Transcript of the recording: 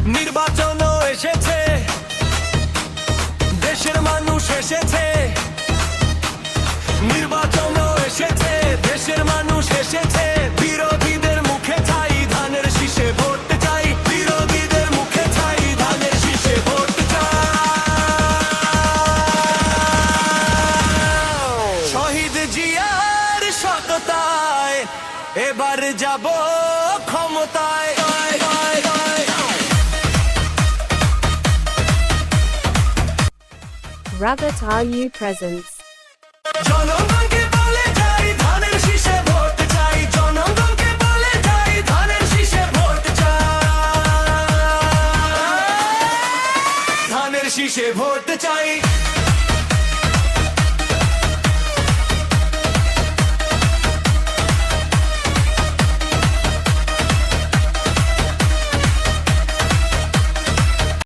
নির্বাচনও এসেছে, দেশের মানুষ এসেছে, নির্বাচনও এসেছে, দেশের মানুষ এসেছে। বিরোধীদের মুখে ছাই, ধানের শীষে ভোট চাই, বিরোধীদের মুখে ছাই, ধানের শীষে ভোট চাই। শহীদ জিয়ার সততায় এবার যাব ক্ষমতায়। Rabbit Are You Presents জনগণকে বলে যাই, ধানের শীষে ভোট চাই, জনগণকে বলে যাই, ধানের শীষে ভোট চাই, ধানের শীষে ভোট চাই।